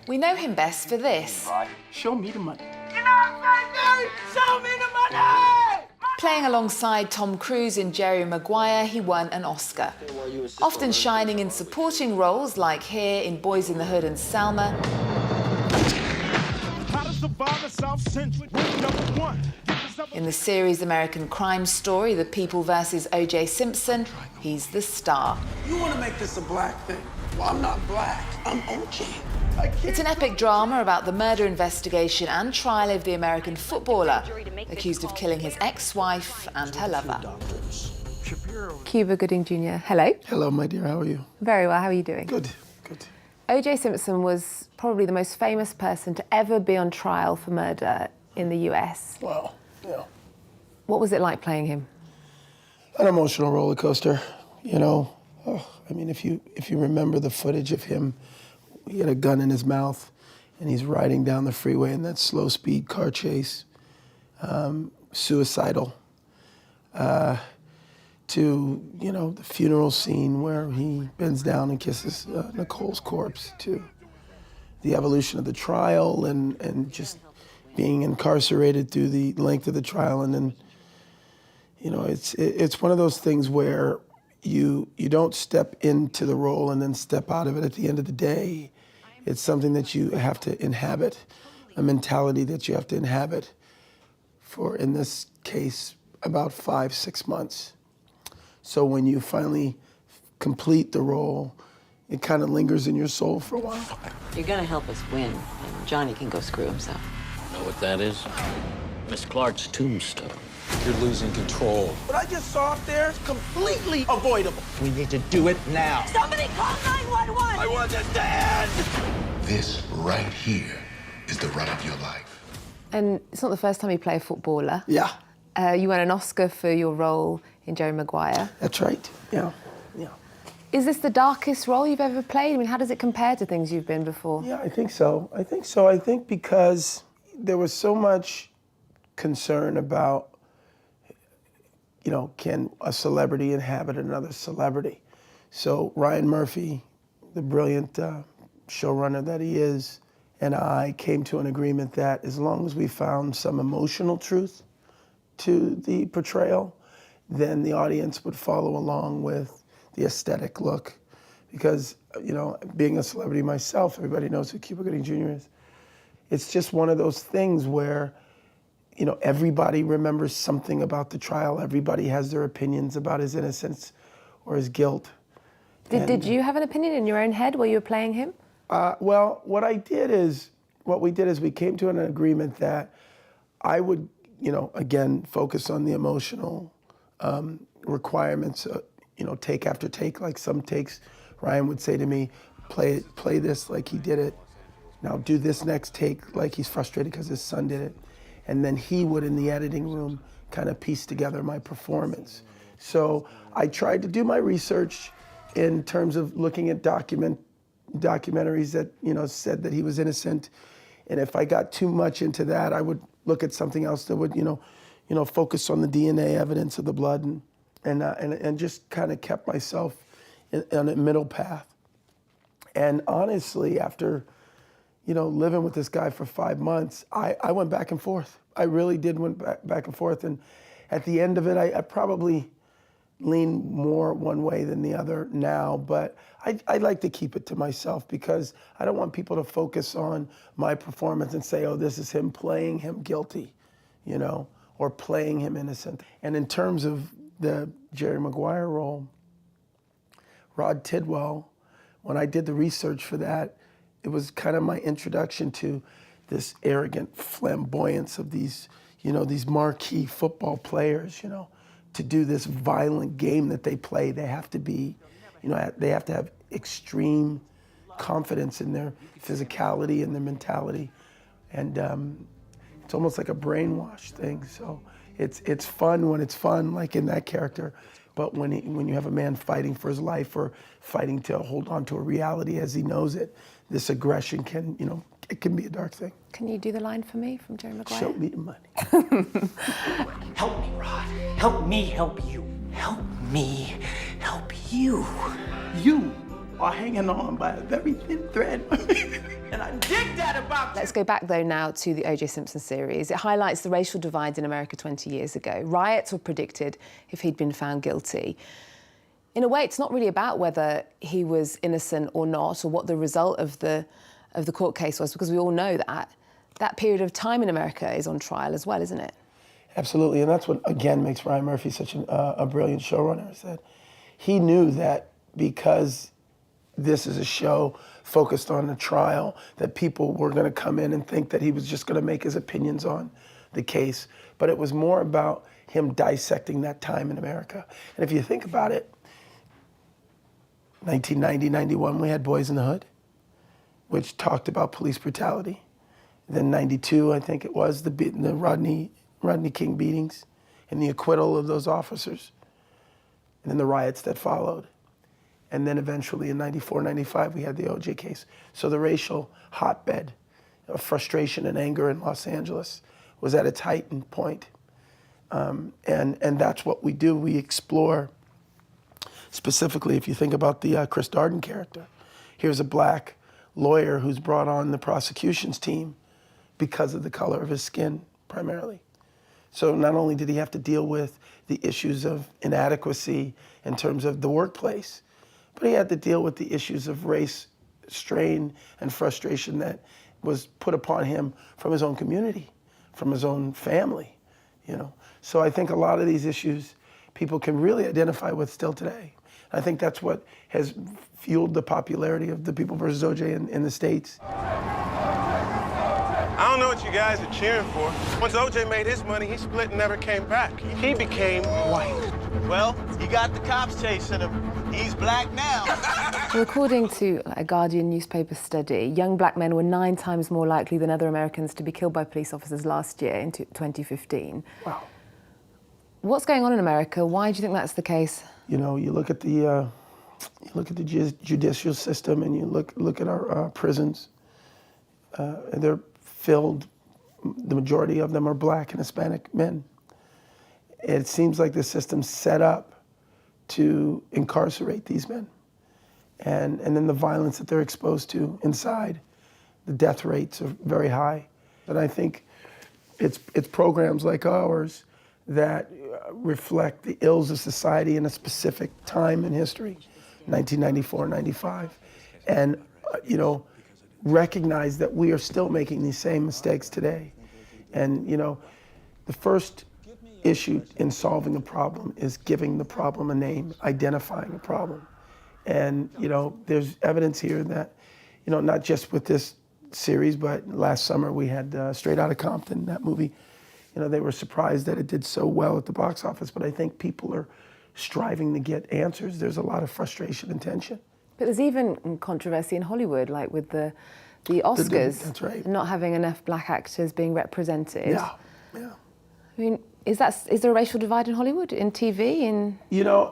We know him best for this. Show me the money. Show me the money! Playing alongside Tom Cruise in Jerry Maguire, he won an Oscar. Often shining in supporting roles like here in Boyz N the Hood and Selma. In the series American Crime Story, The People vs. OJ Simpson, he's the star. You want to make this a black thing? Well, I'm not black. I'm OJ. It's an epic drama about the murder investigation and trial of the American footballer accused of killing his ex-wife and her lover. Cuba Gooding Jr. Hello. Hello, my dear. How are you? Very well. How are you doing? Good, good. OJ Simpson was probably the most famous person to ever be on trial for murder in the US. Wow. Yeah. What was it like playing him? An emotional roller coaster, you know. Oh, I mean, if you remember the footage of him, he had a gun in his mouth, and he's riding down the freeway in that slow-speed car chase, suicidal, to, you know, the funeral scene where he bends down and kisses Nicole's corpse, to the evolution of the trial and just being incarcerated through the length of the trial. And then, you know, it's one of those things where you don't step into the role and then step out of it at the end of the day. It's something that you have to inhabit, a mentality that you have to inhabit for, in this case, about 5-6 months. So when you finally complete the role, it kind of lingers in your soul for a while. You're gonna help us win, and Johnny can go screw himself. Know what that is? Miss Clark's tombstone. You're losing control. What I just saw up there is completely avoidable. We need to do it now. Somebody call 911! I want this to end! This right here is the run of your life. And it's not the first time you play a footballer. Yeah. You won an Oscar for your role in Jerry Maguire. That's right, yeah, yeah. Is this the darkest role you've ever played? I mean, how does it compare to things you've been before? Yeah, I think so. I think because there was so much concern about, you know, can a celebrity inhabit another celebrity? So Ryan Murphy, the brilliant showrunner that he is, and I came to an agreement that as long as we found some emotional truth to the portrayal, then the audience would follow along with the aesthetic look. Because, you know, being a celebrity myself, everybody knows who Cuba Gooding Jr. is. It's just one of those things where, you know, everybody remembers something about the trial. Everybody has their opinions about his innocence or his guilt. Did you have an opinion in your own head while you were playing him? Well, what we did is we came to an agreement that I would, you know, again, focus on the emotional requirements, you know, take after take. Like some takes, Ryan would say to me, play this like he did it. Now do this next take like he's frustrated because his son did it. And then he would, in the editing room, kind of piece together my performance. So I tried to do my research in terms of looking at documentaries that, you know, said that he was innocent. And if I got too much into that, I would look at something else that would, you know, focus on the DNA evidence of the blood and just kind of kept myself on a middle path. And honestly, after, you know, living with this guy for 5 months, I went back and forth. I really did went back and forth. And at the end of it, I probably lean more one way than the other now, but I like to keep it to myself because I don't want people to focus on my performance and say, oh, this is him playing him guilty, you know, or playing him innocent. And in terms of the Jerry Maguire role, Rod Tidwell, when I did the research for that, it was kind of my introduction to this arrogant flamboyance of these, you know, these marquee football players, you know, to do this violent game that they play. They have to be, you know, they have to have extreme confidence in their physicality and their mentality. And it's almost like a brainwash thing. So it's fun when it's fun, like in that character. But when you have a man fighting for his life or fighting to hold on to a reality as he knows it, this aggression can, you know, it can be a dark thing. Can you do the line for me from Jerry Maguire? Show me the money. Help me, Rod. Help me help you. Help me help you. You are hanging on by a very thin thread. And I dig that about Let's go back, though, now to the OJ Simpson series. It highlights the racial divide in America 20 years ago. Riots were predicted if he'd been found guilty. In a way, it's not really about whether he was innocent or not, or what the result of the court case was, because we all know that that period of time in America is on trial as well, isn't it? Absolutely, and that's what, again, makes Ryan Murphy such a brilliant showrunner, is that he knew that because this is a show focused on a trial, that people were going to come in and think that he was just going to make his opinions on the case. But it was more about him dissecting that time in America. And if you think about it, 1990, 91, we had Boyz N the Hood, which talked about police brutality. Then 92, I think it was, the Rodney King beatings and the acquittal of those officers. And then the riots that followed. And then eventually in 94, 95, we had the OJ case. So the racial hotbed of frustration and anger in Los Angeles was at its heightened point. And that's what we do. We explore, specifically, if you think about the Chris Darden character, here's a black lawyer who's brought on the prosecution's team because of the color of his skin, primarily. So not only did he have to deal with the issues of inadequacy in terms of the workplace, but he had to deal with the issues of race, strain, and frustration that was put upon him from his own community, from his own family, you know. So I think a lot of these issues people can really identify with still today. I think that's what has fueled the popularity of The People vs. OJ in the States. I don't know what you guys are cheering for. Once OJ made his money, he split and never came back. He became white. Well, he got the cops chasing him. He's black now. Well, according to a Guardian newspaper study, young black men were 9 times more likely than other Americans to be killed by police officers last year in 2015. Wow. What's going on in America? Why do you think that's the case? You know, you look at the judicial system, and you look at our prisons, and they're filled. The majority of them are black and Hispanic men. It seems like the system's set up to incarcerate these men, and then the violence that they're exposed to inside, the death rates are very high. And I think it's programs like ours that reflect the ills of society in a specific time in history, 1994, 95, and you know, recognize that we are still making these same mistakes today. And you know, the first issue in solving a problem is giving the problem a name, identifying a problem. And you know, there's evidence here that, you know, not just with this series, but last summer we had Straight Outta Compton, that movie. You know, they were surprised that it did so well at the box office, but I think people are striving to get answers. There's a lot of frustration and tension. But there's even controversy in Hollywood, like with the Oscars. That's right. Not having enough black actors being represented. Yeah. I mean, is there a racial divide in Hollywood, in TV, in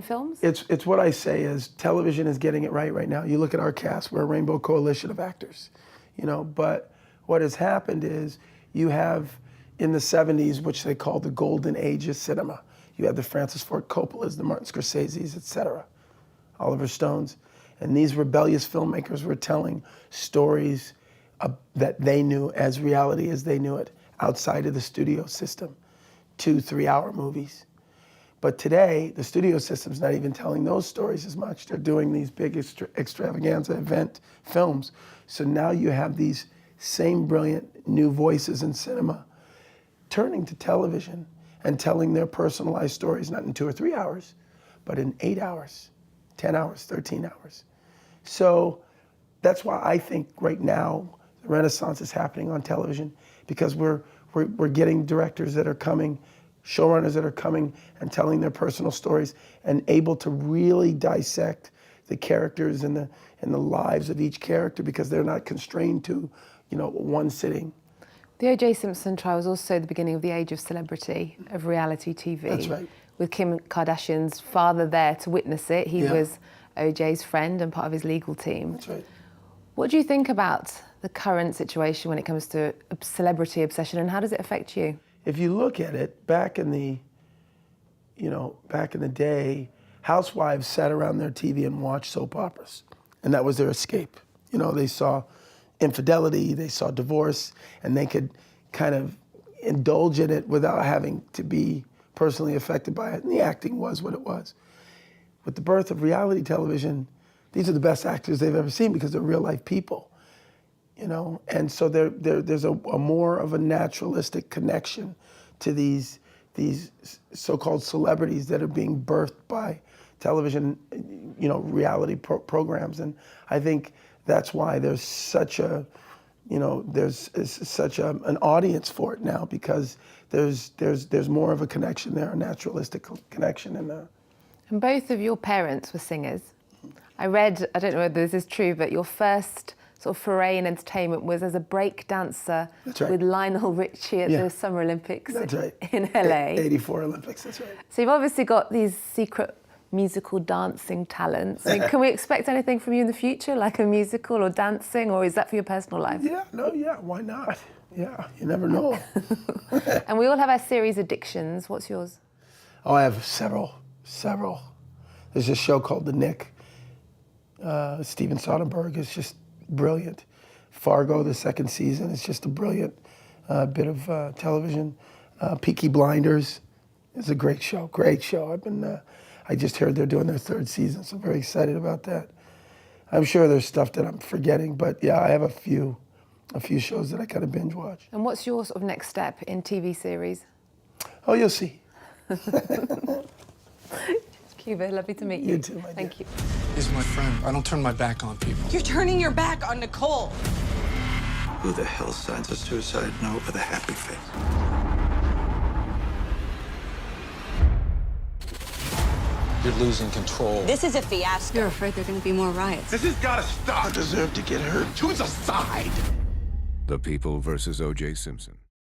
films? It's what I say is television is getting it right now. You look at our cast, we're a rainbow coalition of actors, you know, but what has happened is you have in the 70s, which they call the golden age of cinema. You had the Francis Ford Coppolas, the Martin Scorseses, etc., Oliver Stones. And these rebellious filmmakers were telling stories that they knew as reality as they knew it, outside of the studio system, 2-3 hour movies. But today, the studio system's not even telling those stories as much. They're doing these big extravaganza event films. So now you have these same brilliant new voices in cinema turning to television and telling their personalized stories, not in 2 or 3 hours, but in 8 hours, 10 hours, 13 hours. So that's why I think right now the renaissance is happening on television, because we're getting directors that are coming, showrunners that are coming and telling their personal stories and able to really dissect the characters and the lives of each character, because they're not constrained to, you know, one sitting. The OJ Simpson trial was also the beginning of the age of celebrity, of reality TV. That's right. With Kim Kardashian's father there to witness it. He was OJ's friend and part of his legal team. That's right. What do you think about the current situation when it comes to celebrity obsession, and how does it affect you? If you look at it, back in the day, housewives sat around their TV and watched soap operas. and that was their escape. You know, they saw infidelity, they saw divorce, and they could kind of indulge in it without having to be personally affected by it, and the acting was what it was. With the birth of reality television, these are the best actors they've ever seen because they're real life people, you know? And so there's a more of a naturalistic connection to these so-called celebrities that are being birthed by television, you know, reality programs. And I think that's why there's such a, you know, there's such an audience for it now, because there's more of a connection there, a naturalistic connection in there. And both of your parents were singers. I read, I don't know whether this is true, but your first sort of foray in entertainment was as a break dancer with Lionel Richie at the Summer Olympics in LA. 84 Olympics, that's right. So you've obviously got these secret musical dancing talents. I mean, can we expect anything from you in the future, like a musical or dancing, or is that for your personal life? Yeah, why not? Yeah, you never know. And we all have our series addictions. What's yours? Oh, I have several. There's a show called The Nick. Steven Soderbergh is just brilliant. Fargo, the second season, is just a brilliant bit of television. Peaky Blinders is a great show. I just heard they're doing their third season, so I'm very excited about that. I'm sure there's stuff that I'm forgetting, but yeah, I have a few shows that I kind of binge watch. And what's your sort of next step in TV series? Oh, you'll see. Cuba, lovely to meet you. You too, my dear. Thank you. He's my friend. I don't turn my back on people. You're turning your back on Nicole. Who the hell signs a suicide note with a happy face? You're losing control. This is a fiasco. You're afraid there are going to be more riots. This has got to stop. I deserve to get hurt. Choose a side. The People versus OJ Simpson.